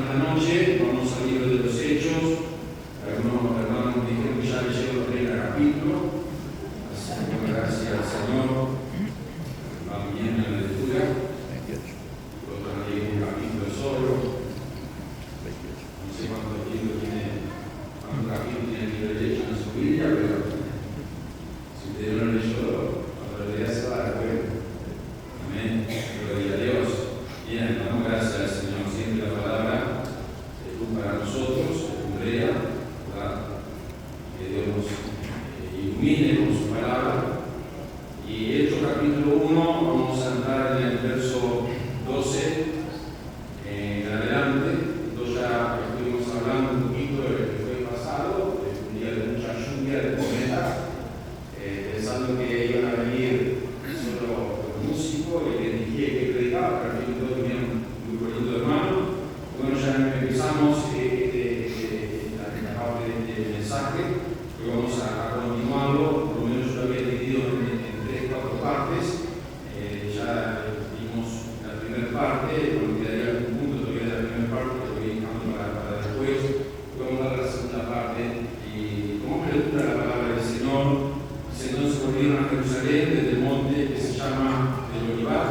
esta noche, vamos al libro de los Hechos. Algunos hermanos me dijeron que ya leyeron el 30 capítulo. Así que gracias al Señor. Va bien en la lectura. Otro no tiene un capítulo solo. No sé cuántos capítulos tiene el libro de Hechos en su Biblia, pero si usted no lo leyó, cuando lo leas se va a dar cuenta. Amén. Gloria a Dios. Bien, damos gracias al Señor. Siempre la palabra es luz para nosotros, es cumplida, ¿verdad? Que Dios nos ilumine con su palabra. Y Hechos capítulo 1, vamos a entrar en el verso 12 en adelante. Entonces ya estuvimos hablando un poquito de lo que fue pasado, de un día de mucha lluvia, de tormenta, pensando que iban a venir solo los músicos y que dirigía y que predicaba, pero al fin todos tenían un grupo lindo de hermanos. Bueno, ya empezamos la parte del mensaje, que vamos a continuarlo, por lo menos yo lo había dividido en 3-4 partes. Ya vimos la primera parte, bueno, quedaría algún punto todavía de la primera parte, que lo voy dejando para después. Vamos a dar la segunda parte y como lectura la palabra del Señor. Entonces volvieron a Jerusalén desde el monte que se llama el Olivar,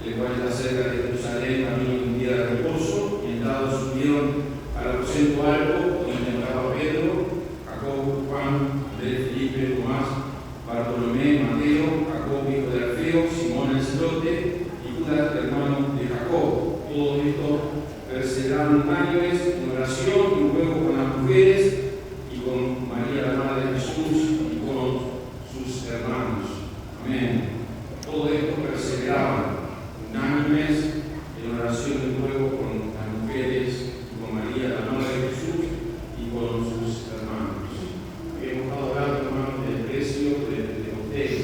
el cual está cerca de Jerusalén, camino de un día de reposo, y entrados subieron al aposento alto, donde entraba Pedro, Jacobo, Juan, Andrés, Felipe, Tomás, Bartolomé, Mateo, Jacobo, hijo de Alfeo, Simón el Celote, y Judas, hermano de Jacobo. Todo esto perseveraron unánimes en oración y luego con las mujeres y con María, la madre de Jesús, y con sus hermanos. Amén. Todo esto perseveraban unánimes en oración y luego con las mujeres y con María, la madre de Jesús, y con sus hermanos. Hemos estado hablando, hermanos, del precio de ustedes,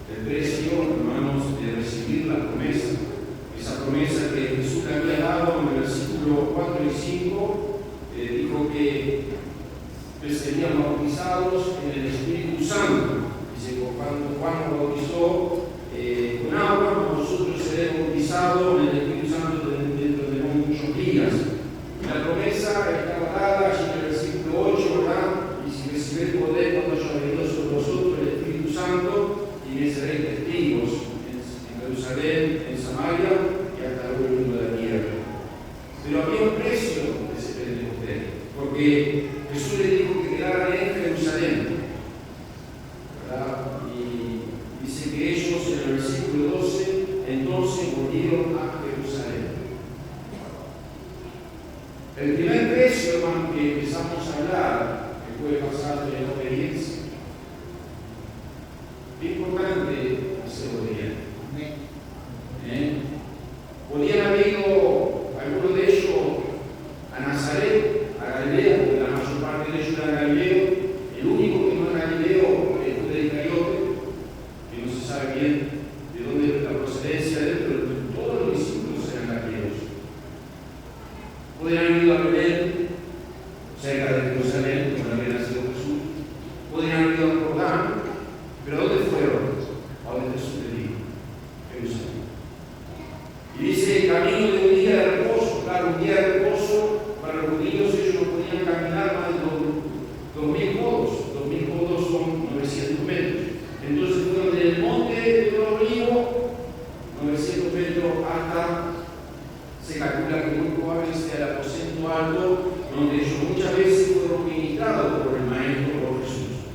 del precio, hermanos, de recibir la promesa. Esa promesa que Jesús le había dado en el versículo 4 y 5, dijo que serían bautizados en el Espíritu Santo. Dice, cuando Juan nos bautizó con agua, nosotros seremos bautizados en el Espíritu Santo dentro de muchos días. La promesa está dada allí en el versículo 8, ¿verdad? Y si recibéis poder cuando haya venido sobre vosotros el Espíritu Santo, y me seréis testigos en Jerusalén, en Samaria y hasta lo último de la tierra. Pero había un precio de ese Pentecostés, porque Jesús le dijo que quedaran en Jerusalén, ¿verdad? Y dice que ellos en el versículo 12 entonces volvieron a Jerusalén. El primer precio, hermano, que empezamos a hablar, que fue pasado en la obediencia. Es importante hacerlo bien. Podían haber ido algunos de ellos a Nazaret, a Galilea, porque la mayor parte de ellos eran galileos. El único que no era galileo es Judas Iscariote, que no se sabe bien de dónde es la procedencia de él, pero todos los discípulos eran galileos. Podían haber ido a Belén, cerca de Jerusalén, donde había nacido Jesús. Podían haber ido a Jordán, pero ¿dónde fueron? A donde Jesús le dijo, Jerusalén. Y dice, camino de un día de reposo. Claro, un día de reposo para los judíos, ellos no podían caminar más de 2000 codos. 2000 codos son 900 metros. Entonces fueron desde el monte de los Olivos, 900 metros hasta, se calcula que muy probable sea el aposento alto, donde ellos muchas veces fueron ministrados por el Maestro, por Jesús.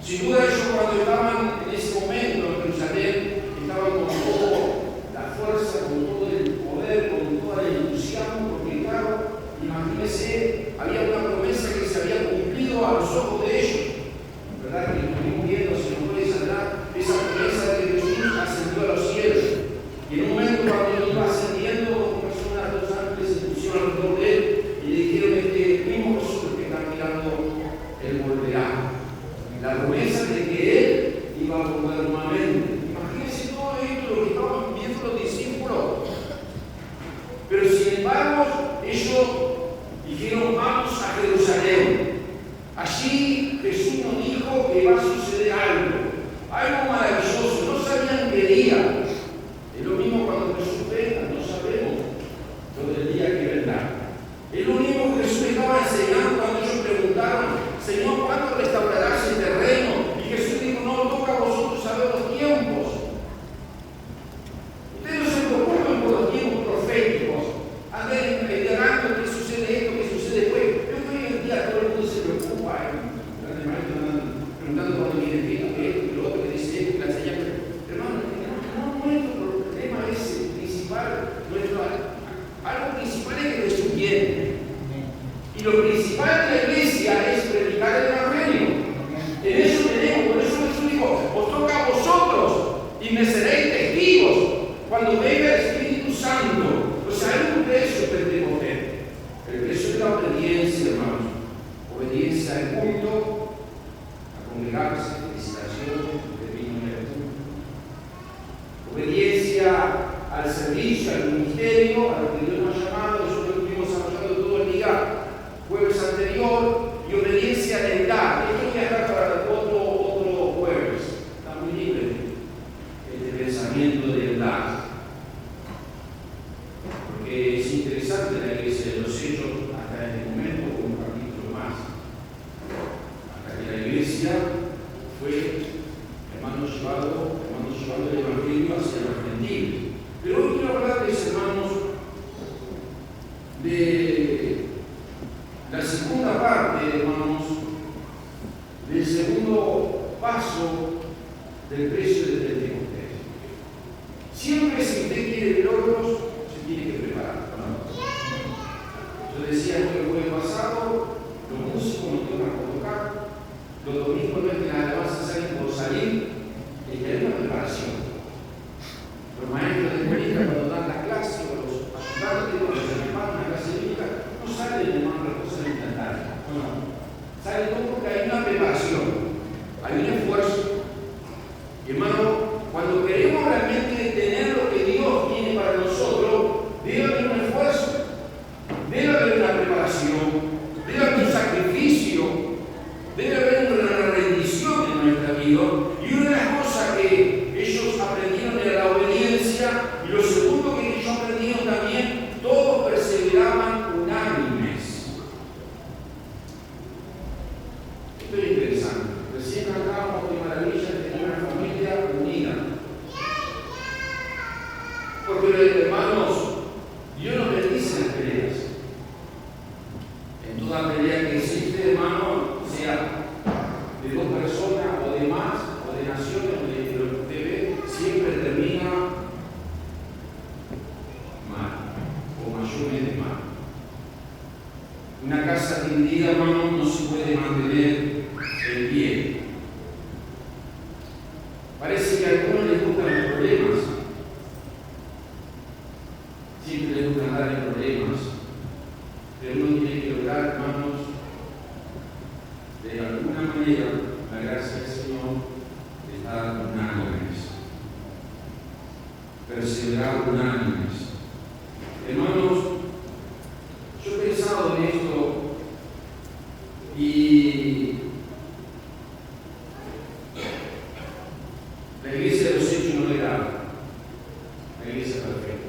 Sin duda ellos cuando estaban en ese momento en Jerusalén, estaban con toda la fuerza, con todo el poder, con todo el entusiasmo, porque claro, imagínense, había una promesa que se había cumplido a los ojos de ellos, ¿verdad? Que estuvimos viendo, si no puede sanar, esa promesa de que Jesús ascendió a los cielos. Y en un momento cuando él iba ascendiendo, dos personas, dos ángeles se pusieron alrededor de él y le dijeron que mismo Jesús que está mirando, él volverá. La promesa de que él iba a volver nuevamente. Imagínense todo esto, lo que estaban viendo los discípulos. Pero sin embargo, ellos dijeron, vamos a Jerusalén. Allí Jesús nos dijo que va a suceder algo maravilloso. No sabían qué día. Es lo mismo cuando Jesús venga, no sabemos lo del día que vendrá. Es lo mismo que Jesús estaba enseñando cuando ellos preguntaron, Señor, ¿cuándo restaurarás este reino? Y Jesús dijo, no toca a vosotros saber los tiempos. Ustedes no se preocupen por los tiempos proféticos. Anden liderando qué sucede esto, qué sucede después. Yo creo que hoy en día todo el mundo se preocupa. Preguntando cuando viene esto, y lo otro, que dice esto, y la señal. Hermano, nuestro problema es el principal, algo principal es que Jesús viene. Y lo principal de la iglesia es predicar el evangelio. En eso tenemos, por eso Jesús dijo, os toca a vosotros y me seréis testigos cuando venga el Espíritu Santo. O sea, hay un precio Pentecostés. El precio de la obediencia, hermanos. Obediencia al culto, a congregarse, felicitación, divino culto. Obediencia al servicio, al ministerio, a lo que Dios nos ha llamado. Nosotros estuvimos hablando todo el día, jueves anterior, y obediencia a la edad. Esto voy a hablar para otro jueves. Está muy libre este pensamiento de edad. Porque es interesante la iglesia de los hechos hasta este momento, con un capítulo más. Hasta que la iglesia fue, hermanos, llevando el evangelio hacia los gentiles. Pero hoy quiero hablarles, hermanos, de la segunda parte, hermanos, del segundo paso del precio de Pentecostés. Siempre, si usted quiere ver logros, se tiene que preparar. ¿No? Yo decía el jueves pasado, los músicos no tocan por tocar, los domingos no es que las alabanzas salen por salir, es que hay una preparación. Los maestros de escuelita, cuando dan las clases, o los ayudantes, o los hermanos en la clase bíblica, no salen de una cosa instantánea. No. Sale todo porque hay una preparación, hay un esfuerzo. Y hermano, cuando queremos realmente tener lo que Dios tiene para nosotros, debe haber un esfuerzo, debe haber una preparación, debe haber un sacrificio, debe haber una rendición en nuestra vida. Y una de las cosas que ellos aprendieron era la obediencia, y lo segundo que ellos aprendieron también, todos perseveraban unánimes. Esto es interesante. Recién cantábamos de maravilla de tener una familia unida. Porque, hermanos, Dios nos bendice en las peleas. En toda pelea que existe, hermano, sea de dos personas o de más, o de naciones, o de lo que usted ve, siempre termina mal, o mayormente mal. Una casa dividida, hermano, no se puede mantener en pie. Parece que a algunos les gustan los problemas. Siempre les gusta andar en problemas. Pero uno tiene que lograr, hermanos, de alguna manera, la gracia del Señor, de estar unánimes. Perseverar unánimes. Hermanos, yo he pensado en esto y la iglesia de los hechos no era la iglesia perfecta.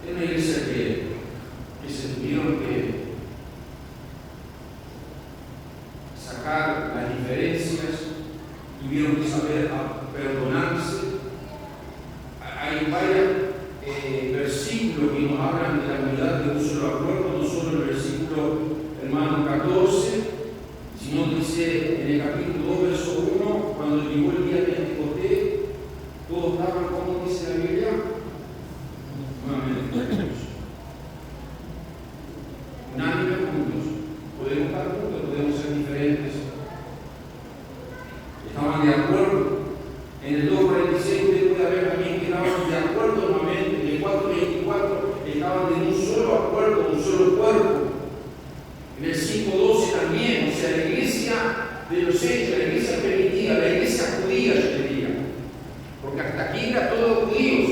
Es una iglesia que se tuvieron que sacar las diferencias, tuvieron que saber perdonarse. Hay varios versículos que nos hablan de la unidad de un solo acuerdo, no solo el versículo, hermano, 14, sino dice en el capítulo 2, verso 1, cuando llegó el día de Pentecostés, todos estaban, como dice la Biblia, nuevamente juntos. Unánimes juntos. Podemos estar juntos, podemos ser diferentes. Estaban de acuerdo. En el 2.46 usted puede ver también que estaban de acuerdo nuevamente. En el 4.24 estaban de un solo acuerdo, un solo cuerpo. En el 5.12 también, o sea, la iglesia de los hechos, la iglesia primitiva, la iglesia judía, yo diría. Porque hasta aquí era todo judíos.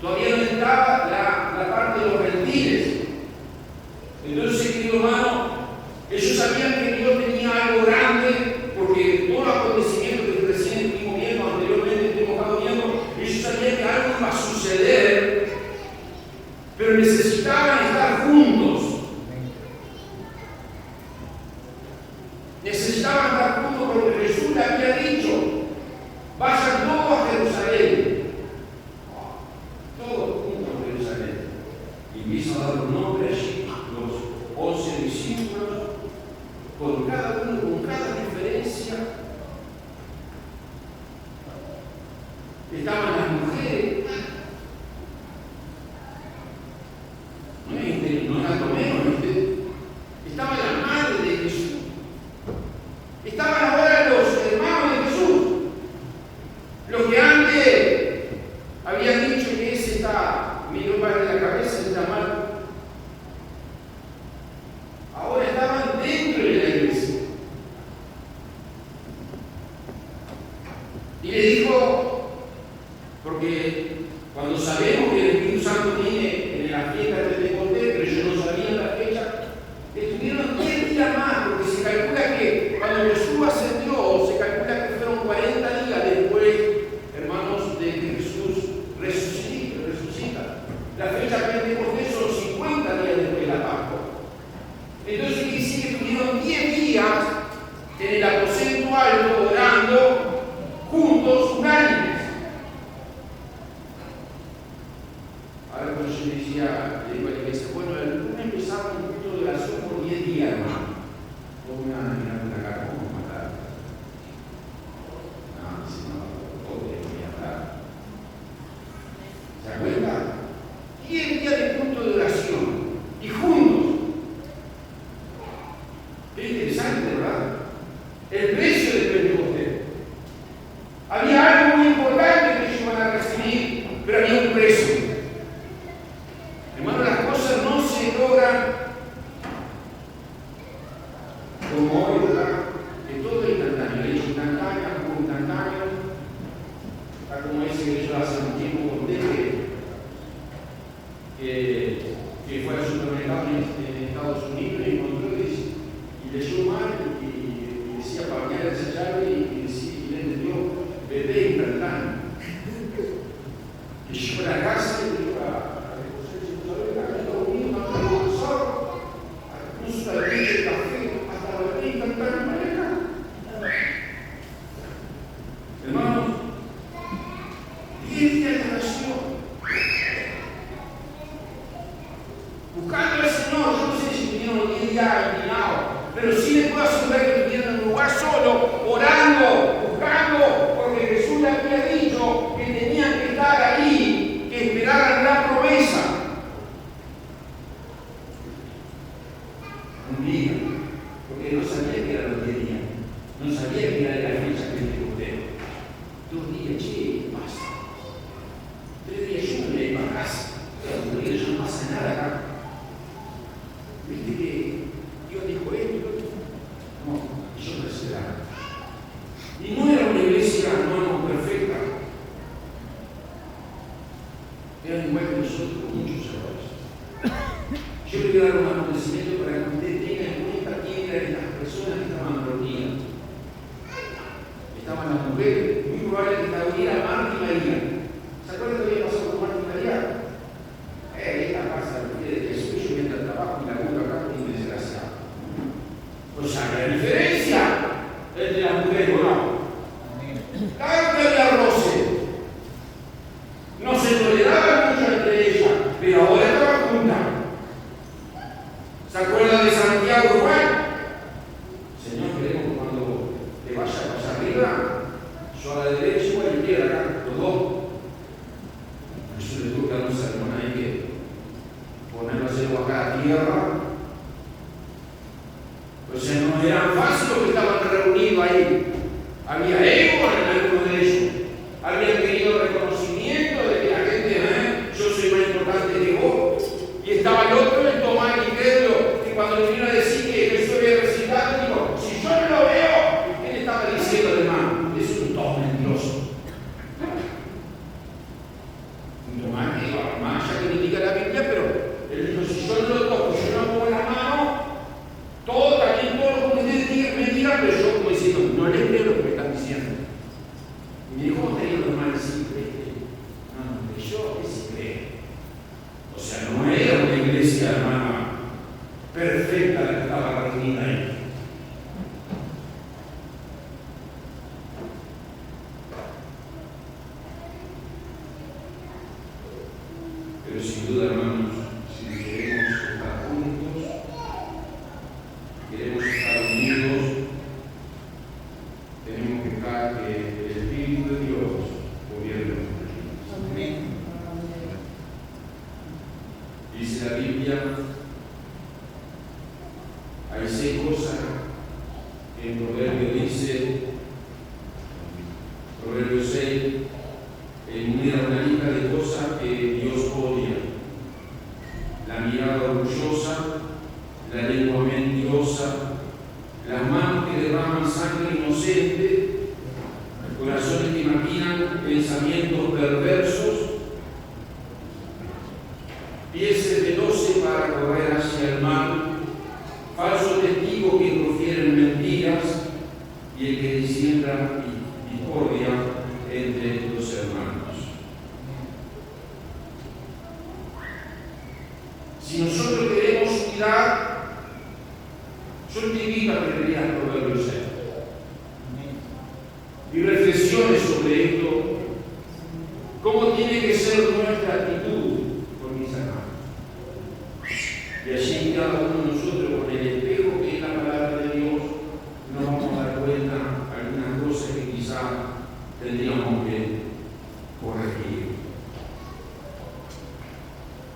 Todavía no estaba la parte de los gentiles. Entonces, querido hermano, ellos sabían que Dios tenía algo grande, porque todos los acontecimientos que recién estuvimos viendo, anteriormente estuvimos estado viendo, ellos sabían que algo iba a suceder, pero necesitaban estar empieza a dar los nombres allí, los 11 discípulos, con cada uno, con cada diferencia. Estaban las mujeres, no es algo menos, estaba la madre de Jesús, estaban ahora los hermanos de Jesús, los que antes habían dicho que ese está medio mal de la cabeza, está mal. Ahora estaban dentro de la iglesia. Y le dijo, porque cuando sabemos que el Espíritu Santo viene en la fiesta de Pentecostés, pero yo no sabía la fecha, estuvieron 10 días más, porque se calcula que cuando Jesús ascendió, se calcula que fueron 40 días después, hermanos, de que Jesús resucita. La fecha de Pentecostés son 50 días después de la Pascua. Entonces quiere decir que estuvieron 10 días en el aposento alto orando juntos unánimes. Ahora cuando yo le decía, le digo a la iglesia, bueno, el lunes empezaba un culto de oración por 10 días, hermano. ¿Cómo me van a mirar una cara? ¿Cómo matar? No, si no, todo voy a hablar. ¿Se acuerdan? 10 días de culto de oración y juntos. Qué interesante, ¿verdad? El precio del Pentecostés. Había algo muy importante que ellos iban a recibir, pero había un precio. Hermano, las cosas no se logran como hoy, ¿verdad? Que todo es instantáneo, el hecho instantáneo, algo instantáneo. Está como ese que yo hace un tiempo conté que fue al supermercado en Estados Unidos y encontró y leyó mal y decía para bañar esa llave y le entendió bebé instantáneo. Y llegó a la casa y le dijo a puso la leche, el café, hasta la bebé instantáneo maneja. Hermanos, 10 días de oración. Buscando al Señor, yo no sé si tuvieron 10 días inclinados, pero sí les puedo asegurar que estuvieron en un lugar solo, orando, buscando, porque Jesús les había dicho que tenían que estar ahí, que esperaran la promesa. Un día, porque no sabía que eran los 10 días, no sabía que era la fecha que les conté. 2 días, che, pasa. 3 días yo me voy para casa, porque ya no pasa nada acá. ¿Viste que Dios dijo esto y lo otro? No, yo perseveraba. Y no era una iglesia, hermano, perfecta. Eran igual que nosotros, con muchos errores. Yo le voy a dar un acontecimiento para que usted tenga en cuenta quién eran estas personas que estaban reunidas. Estaban las mujeres, muy probable que estaba Marta y María. ¿Se acuerdan que había pasado con Marta y María? Esta casa de Jesús, yo mientras trabajo y la busco acá con un desgraciado. O sea, la diferencia entre las mujeres, no. Claro que había roce. No se toleraba mucho entre ellas, pero ahora estaban juntas. ¿Se acuerdan de Santiago y Juan? Señor, queremos que cuando te vaya a arriba, yo a la derecha y a la izquierda acá, los dos. Jesús le tuvo que dar un sermón ahí que ponerlo a hacer acá a tierra. O sea, no eran fácil los que estaban reunidos ahí. Había ego en algunos de ellos. Habían querido reconocimiento de que la gente, yo soy más importante que vos. Y estaba el otro, el Tomás y Pedro, que cuando le vino a decir que Jesús había resucitado, dijo, si yo no lo veo, él estaba diciendo además, es un todo mentiroso. Un Tomás que más allá que indica la Biblia, pero él dijo, si yo no lo toco, yo no pongo la mano, todo también, todo lo que ustedes digan, me digan, pero yo como diciendo, no les creo lo que me están diciendo. Y me dijo, ¿cómo estaría los hermanos sin creer? No, yo que sí creo. O sea, no era una iglesia, hermana, perfecta la que estaba reunida ahí. Pero sin duda, hermanos, si hay 6 cosas que en Proverbio dice, Proverbio 6, enumera una lista de cosas que Dios odia: la mirada orgullosa, la lengua mentirosa, las manos que derraman sangre inocente, corazones que maquinan pensamientos perversos, pies veloces para correr hacia el mal, falsos testigos que profieren mentiras, y el que disiembra discordia entre los hermanos. Si nosotros queremos unidad, yo te invito a que leas Proverbios 6 y reflexiones sobre esto, cómo tiene que ser nuestra actitud con mis hermanos. Y allí cada uno de nosotros, con el espejo que es la palabra de Dios, nos vamos a dar cuenta de algunas cosas que quizá tendríamos que corregir.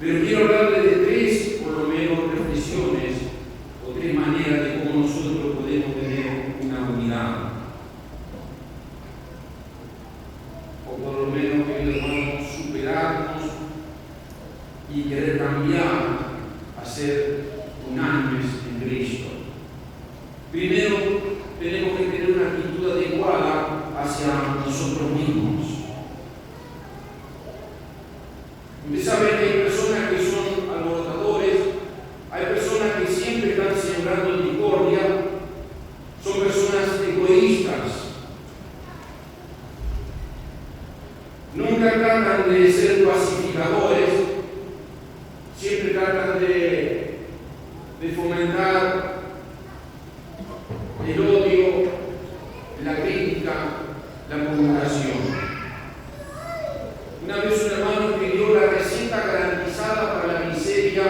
Pero quiero hablarle de 3, por lo menos, reflexiones o 3 maneras de cómo nosotros podemos tener una unidad. O por lo menos que podamos superarnos y querer cambiar a ser unánimes en Cristo. Primero, tenemos que tener una actitud adecuada hacia nosotros mismos. Usted sabe que hay personas que son alborotadores, hay personas que siempre están sembrando discordia, son personas egoístas. Nunca tratan de ser pacificadores, siempre tratan de fomentar el odio, la crítica, la murmuración. Una vez un hermano escribió la receta garantizada para la miseria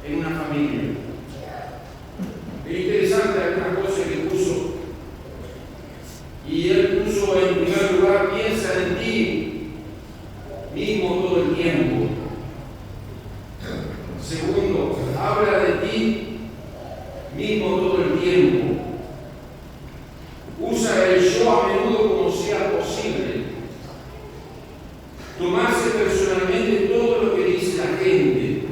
en una familia. Es interesante algunas cosas que puso. Y él puso en primer lugar: piensa en ti mismo todo el tiempo. Segundo, habla de ti mismo todo el tiempo. Usa el yo a menudo como sea posible. Tomarse personalmente todo lo que dice la gente.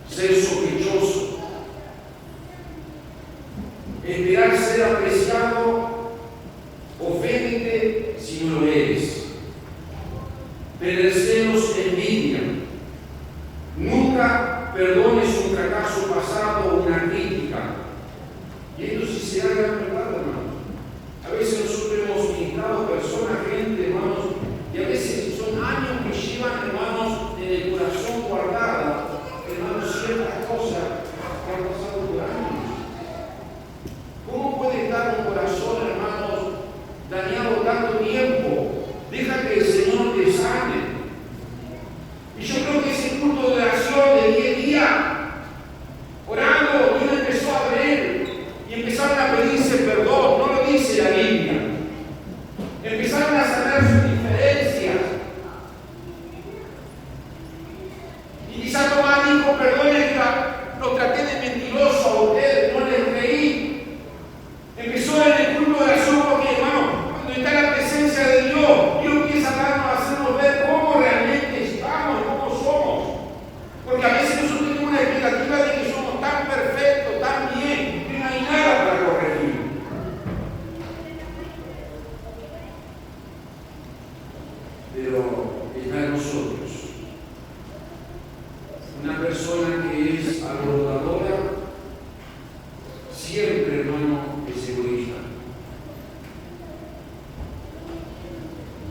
Ser sospechoso. Esperar ser apreciado. Oféndete si no lo eres. Tener celos, envidia. Nunca perdones un fracaso pasado o una crítica. Y esto sí se haga en verdad, hermanos. A veces nosotros hemos ministrado personas, gente, hermanos, y a veces son años que llevan, hermanos, en el corazón guardadas, hermanos, ciertas cosas que han pasado por años. ¿Cómo puede estar un corazón, hermanos, dañado tanto tiempo? Deja que el Señor te sane. Y yo creo que ese culto de oración de 10 días, orando, Dios empezó a ver y empezaron a pedirse perdón. No lo dice la Biblia. Empezaron a sanar sus diferencias. Y quizás Tomás dijo: perdone que los traté de mentiroso a ustedes, no les creí. Empezó en el culto de oración porque, hermano, cuando está la presencia de Dios, Dios empieza a hacernos ver cómo realmente estamos, cómo somos. Porque a veces nosotros tenemos una expectativa de que somos tan perfectos, tan bien, que no hay nada para corregir. Pero está en nosotros. Una persona que es alborotadora siempre, hermano, es egoísta.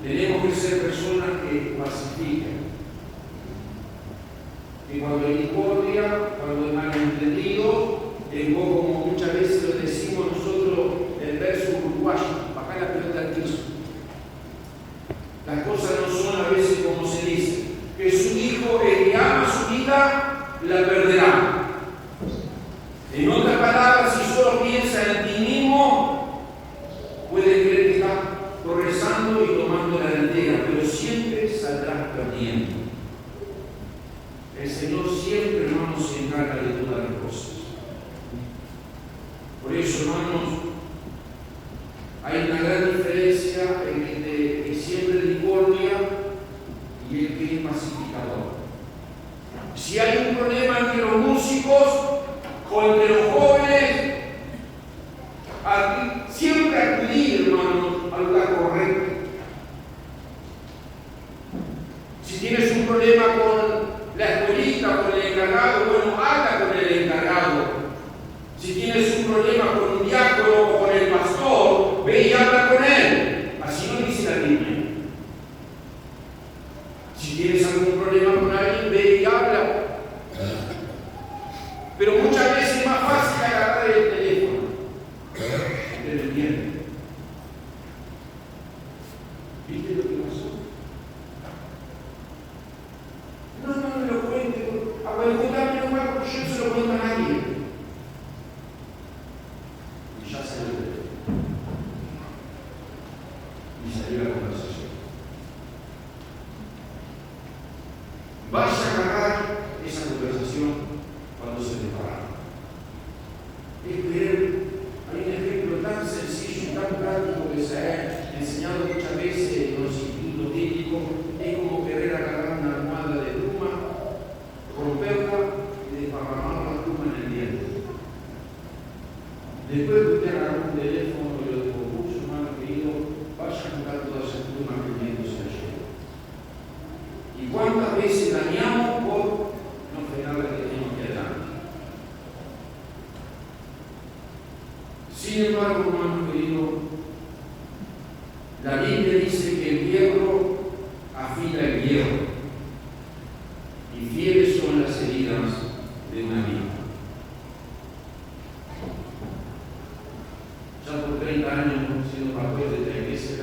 Tenemos que ser personas que pacifiquen. Que cuando hay discordia, cuando hay malentendido, en poco, como muchas veces lo decimos nosotros, el verso uruguayo, bajar la pelota al piso. Las cosas no son a veces como se dice. Jesús dijo: el que ama su vida, la perderá. En otras palabras, si solo piensa en ti mismo, puedes creer que estás progresando y tomando la delantera, pero siempre saldrás perdiendo. El Señor siempre encarga de todas las cosas. Por eso, hermanos, hay una gran diferencia entre el que siembra discordia y el que es pacificador. Si hay un problema entre los músicos o entre los jóvenes, siempre acudir, hermanos, al lugar correcto. Si tienes un problema con la escuelita, con el encargado, bueno, habla con el encargado. Si tienes un problema con un diácono o con el pastor, ve y habla con él. Así no dice la Biblia. Si tienes algún problema con alguien, ve y habla. Pero muchas veces es más fácil agarrar el teléfono. ¿Usted lo entiende? ¿Viste lo que pasó? No me lo cuente. A ver, contame nomás porque yo no se lo cuento a nadie. Y ya salió. Y salió la conversación. Vaya a agarrar esa conversación cuando se prepara. Hay un ejemplo tan sencillo y tan práctico que se ha enseñado muchas veces en los institutos bíblicos. Es como querer agarrar una almohada de pluma, romperla y desparramar la pluma en el diente. Después que usted agarra un teléfono y lo descompuso, hermano querido, vaya a juntar todas esas plumas que el viento se la lleva. ¿Y cuántas veces dañamos por no frenar la que tenemos que adelante? Sin embargo, hermano querido, la Biblia dice que el hierro afila el hierro y fieles son las heridas de una vida. Ya por 30 años hemos sido pastor de la iglesia, que yo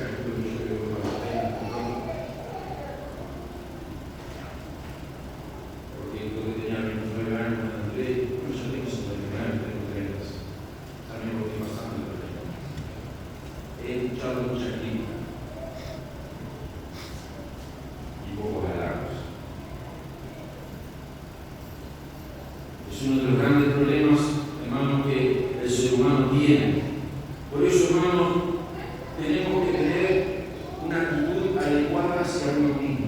creo que porque cuando tenía 29 años, cuando entré, yo tengo 59 años, tengo 30. También lo que pasando por ahí. He escuchado mucha crítica y pocos halagos. Es uno de los grandes problemas, hermanos, que el ser humano tiene. Por eso, hermanos, tenemos que tener una actitud adecuada hacia uno mismo.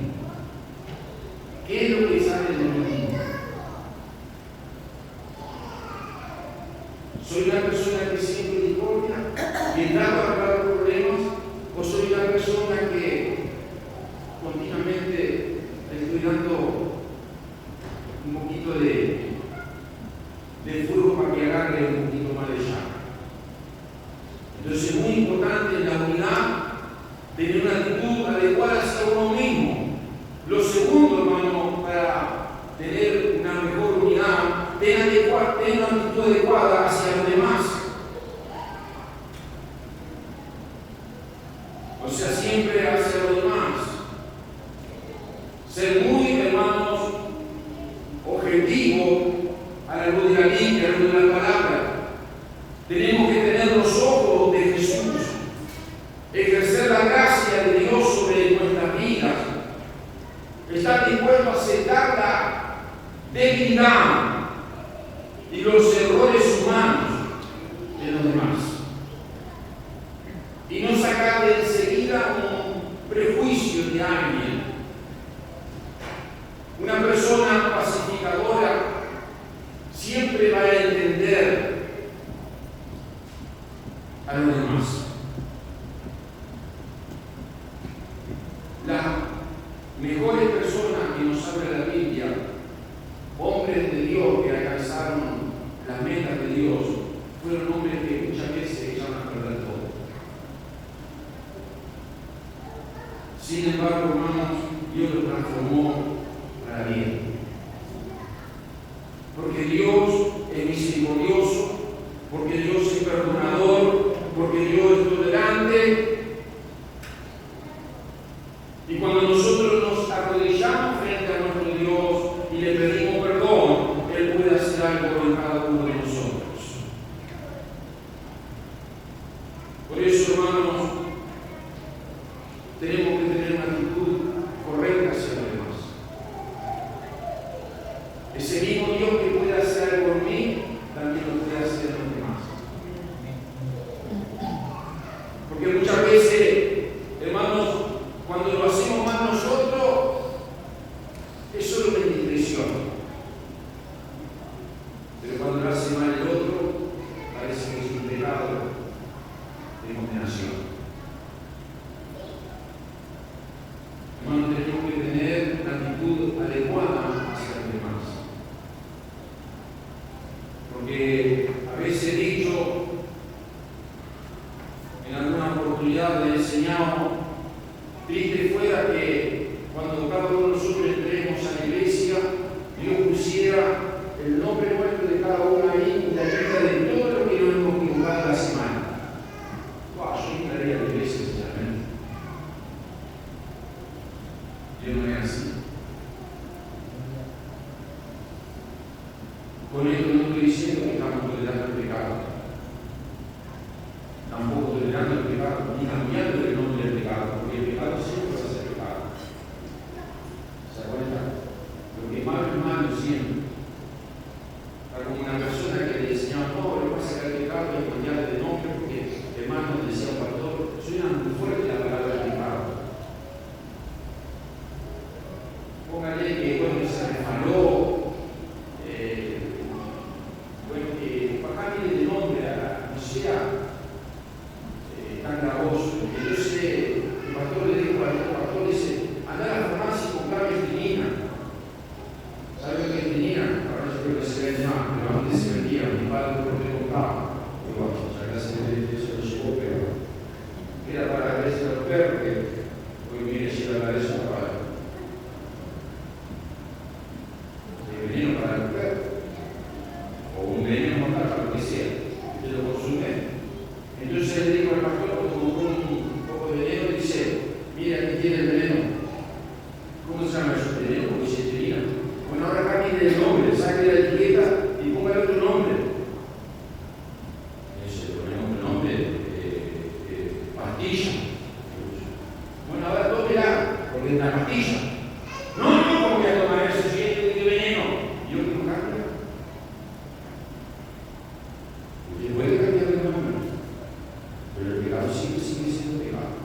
¿Qué es lo que sale de uno mismo? ¿Soy una persona que siempre discordia y trato de arreglar los problemas? ¿O soy una persona que continuamente le estoy dando un poquito de fuego para que agarre un poquito más de llama? Entonces es muy importante en la unidad tener una actitud adecuada hacia uno mismo. Lo segundo, hermano, para tener una mejor unidad, tener una actitud adecuada hacia los demás. O sea, siempre hacia los demás. Ser muy, hermanos, objetivo a la luz de la Biblia, a la luz de la palabra. Tenemos que tener los ojos de Jesús, ejercer la gracia de Dios sobre nuestras vidas, estar dispuesto a aceptar la debilidad y los errores humanos de los demás y no sacar de enseguida un prejuicio de alguien. Una persona pacificadora siempre va a entender a los demás. Las mejores personas que nos habla la Biblia, hombres de Dios que alcanzaron las metas de Dios, fueron hombres que muchas veces echaron a perder todo. Sin embargo, hermanos, Dios lo transformó para bien. Porque Dios es misericordioso, porque Dios es perdonador, porque Dios es tolerante. Y cuando nosotros nos arrodillamos frente a nuestro Dios y le pedimos perdón, Él puede hacer algo en cada uno de nosotros. Por eso, hermanos, tenemos que tener una actitud correcta hacia los demás. Ese mismo Dios Dios que puede hacer algo en mí, también lo puede hacer en los demás. Porque muchas veces, hermanos, cuando lo hacemos mal nosotros, es solo una indiscreción. Pero cuando lo hace mal el otro, parece que es un pecado de condenación. Hermanos, tenemos que tener una actitud adecuada hacia los demás. Porque a veces he dicho, en alguna oportunidad le he enseñado, triste fuera que cuando cada uno de nosotros entremos a la iglesia, Dios pusiera el nombre nuestro de cada uno ahí, la lista de todo lo que nos hemos equivocado la semana. Wow, yo entraría a la iglesia, sinceramente. Dios no es así. Con esto no estoy diciendo que estamos tolerando el pecado. Tampoco tolerando el pecado, ni cambiando el nombre del pecado, porque el pecado siempre va a ser pecado. ¿Se acuerdan? Lo que es malo siempre. Está como una persona que le enseñaba, no, lo que pasa es que el pecado es cambiar de nombre, porque hermano decía un pastor, suena muy fuerte la palabra pecado. Póngale que bueno, se resbaló, cambie de nombre, no sea tan gravoso. Yo sé, el pastor le dijo al pastor, dice, anda a la farmacia y comprame espinina. ¿Sabe lo que es espinina? Ahora yo creo que se vende más, pero antes se vendía, mi padre lo que compraba. Y bueno, ya gracias a Dios se lo llevó, pero era para agradecer a los perros, que hoy viene a llevar a eso a padre. El veneno para los perros, o un veneno mortal para lo que sea, que lo consume. Entonces le digo al pastor, cuando compró un poco de veneno, dice, mira, aquí tiene el veneno. ¿Cómo se llama eso? Veneno, porque se tenía. Bueno, ahora cambie el nombre, saque la etiqueta y ponga otro nombre. Ese, ponemos el nombre, pastilla. Bueno, ahora tómela, porque es una pastilla. No, ¿cómo voy a tomar eso si es de veneno? Y yo no cambio. Usted puede cambiar el nombre, pero el pecado sigue siendo pecado.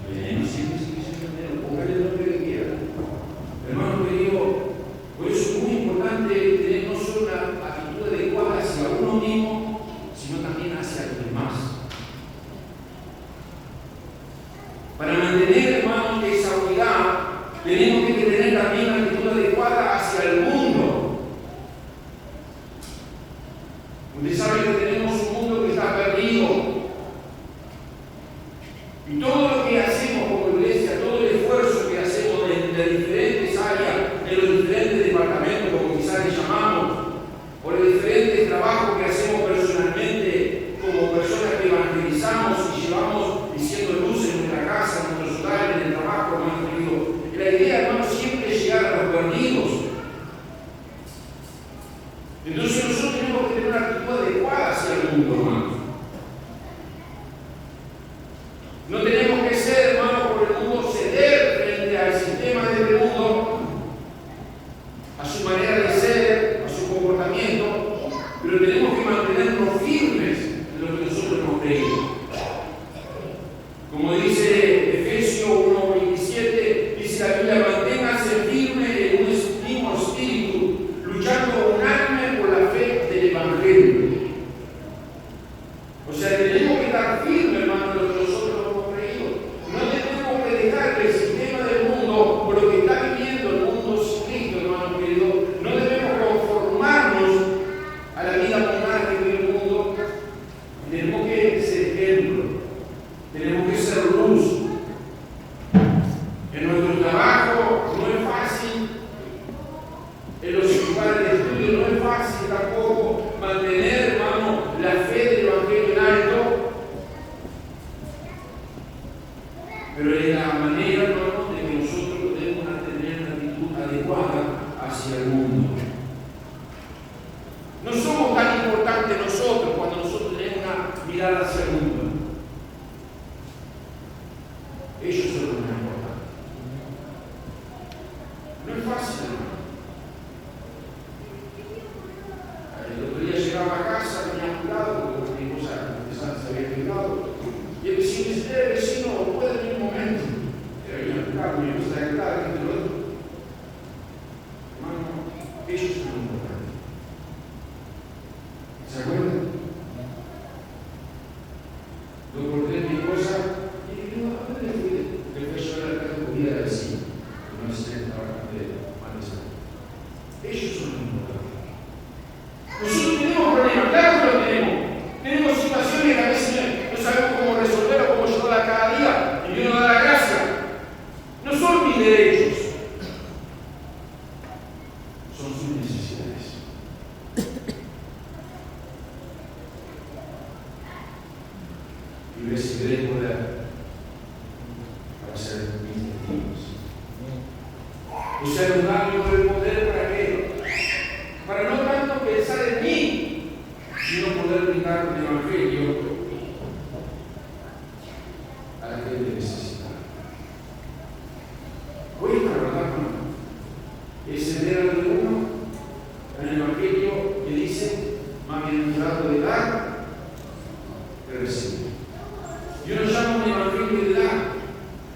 El veneno sigue siendo veneno. Póngale el nombre que quiera. Hermano querido, por eso es muy importante tener no solo una actitud adecuada hacia uno mismo, sino también hacia los demás. Para mantener, hermanos, esa unidad, tenemos que tener también una actitud adecuada hacia el mundo. Usted sabe que tenemos un mundo que está perdido. Y todo lo que hacemos como iglesia, todo el esfuerzo que hacemos de diferentes áreas, en los diferentes departamentos, como quizás le llamamos, o los diferentes trabajos que hacemos personalmente, como personas que evangelizamos y llevamos diciendo luz en nuestra casa, en nuestros hogares, en el trabajo, hermano querido. La idea, hermano, siempre es llegar a los perdidos. Entonces nosotros tenemos que tener una actitud adecuada hacia el mundo, hermano. No tenemos que ser, hermano, por el mundo ceder frente al sistema de este mundo, a su manera de ser, a su comportamiento, pero tenemos que mantenernos firmes en lo que nosotros hemos creído. Como dice Efesios 1:27, dice la Biblia, manténganse firmes en un mismo espíritu, luchando unánime por la fe del Evangelio. recibiré poder para ser mis testigos. Ustedes dan por el poder para qué? Para no tanto pensar en mí, sino poder brindar el Evangelio a la gente necesitada. Cuesta, ¿verdad, hermano? Es el dedo de uno en el Evangelio que dice: más bienaventurado de dar que recibir. Yo lo llamo el Evangelio de dar.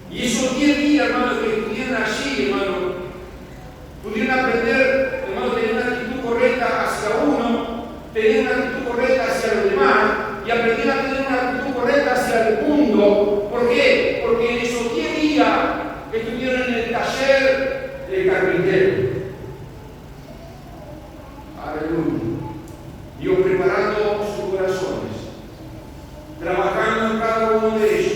Y esos 10 días, hermano, que estuvieron allí, hermano, pudieron aprender, hermano, tener una actitud correcta hacia uno, tener una actitud correcta hacia los demás, y aprender a tener una actitud correcta hacia el mundo. ¿Por qué? Porque en esos 10 días estuvieron en el taller del carpintero. Aleluya. Dios preparando sus corazones, trabajando en cada uno de ellos.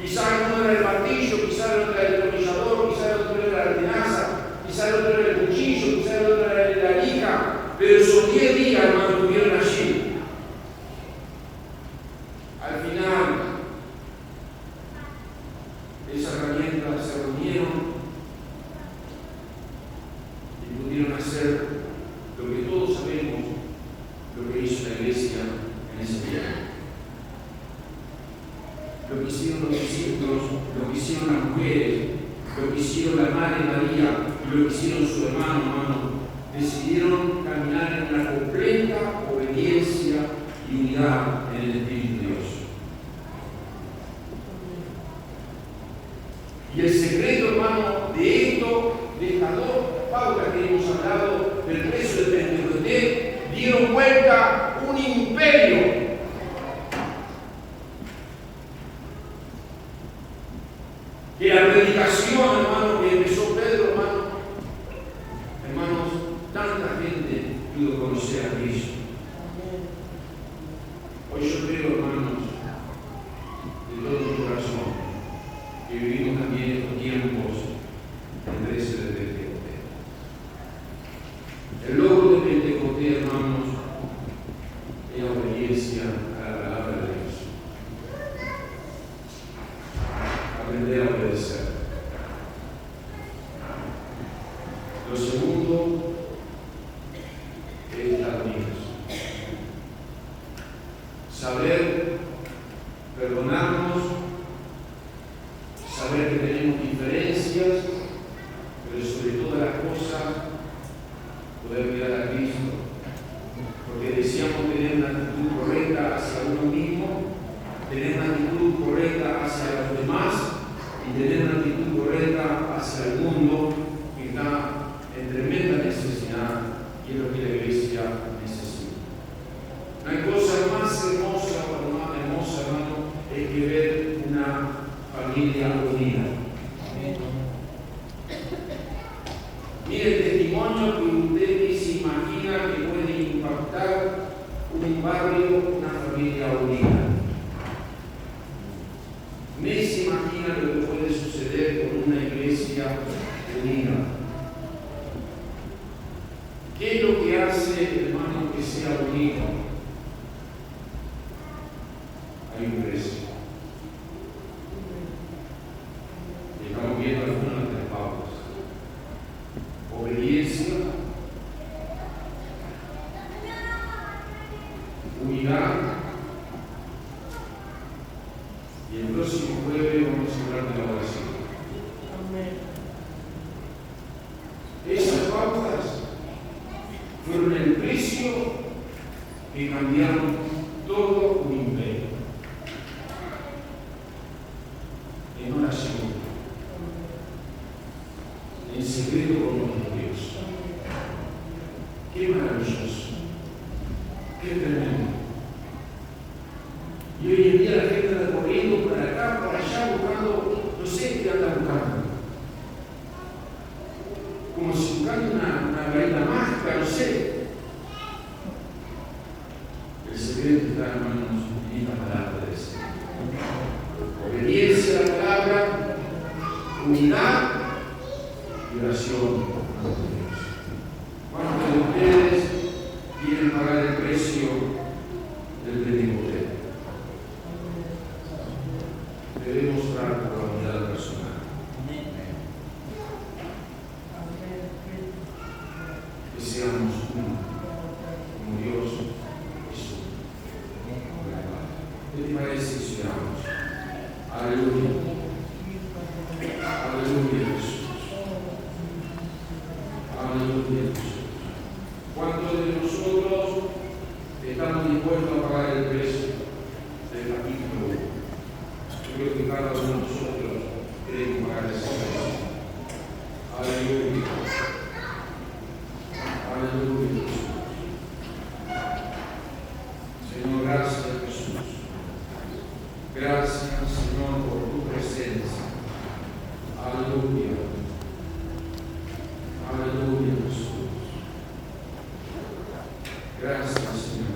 Quizás uno era el martillo, quizás el otro era el destornillador, quizás el otro era la tenaza, quizás el otro era el cuchillo, quizás el otro era la lija. Pero esos 10 días, hermano, estuvieron allí. Al final, esas herramientas se reunieron y pudieron hacer lo que todos sabemos, lo que hizo la iglesia en ese día. Lo que hicieron los discípulos, lo que hicieron las mujeres, lo que hicieron la Madre María, y lo que hicieron su hermano, decidieron caminar en una completa obediencia y unidad en el Espíritu de Dios. Y el secreto, hermano, de esto, de estas dos pautas que hemos hablado, del precio del Pentecostés, dieron vuelta un imperio. Que la predicación, hermano, que empezó Pedro, hermanos, tanta gente pudo conocer a Cristo. Hoy yo creo, hermanos, de todo mi corazón, que vivimos también estos tiempos del 13 de Pentecostés. El logro de Pentecostés, hermanos, es la obediencia a la palabra de Dios. Aprender a obedecer. Lo segundo es estar unidos. Saber perdonarnos, saber que tenemos diferencias, pero sobre todas las cosas poder mirar a Cristo. Porque deseamos tener una actitud correcta hacia uno mismo, tener una actitud correcta hacia los demás y tener una actitud correcta hacia el mundo que está en tremenda necesidad y es lo que la iglesia necesita. No hay cosa más hermosa, hermano, es que ver una familia unida. Mire el testimonio que usted ni se imagina que puede impactar un barrio, una familia unida. Ni se imagina lo que puede suceder con una iglesia unida. ¿Qué es lo que hace, hermano, que sea unido? Hay un precio. Estamos viendo algunas de las pautas. Obediencia, unidad, y el próximo jueves vamos a hablar de la oración. Esas pautas fueron el precio que cambiaron todo un imperio. En oración, en secreto con nuestro Dios. Qué maravilloso, qué tremendo. Y hoy en día la gente anda corriendo para acá, para allá, buscando, no sé qué anda buscando. Como si buscando una varita mágica, no sé. El secreto está, hermanos, en esta palabra del Señor. Obediencia a la palabra, unidad y oración ante Dios. ¿Cuántos de ustedes quieren pagar el precio del Pentecostés? estamos dispuestos a pagar el precio del capítulo 1. Yo creo que cada uno de nosotros queremos pagar ese precio. Aleluya. Aleluya. Señor, gracias Jesús. Gracias Señor por tu presencia. Aleluya. Aleluya Jesús. Gracias Señor.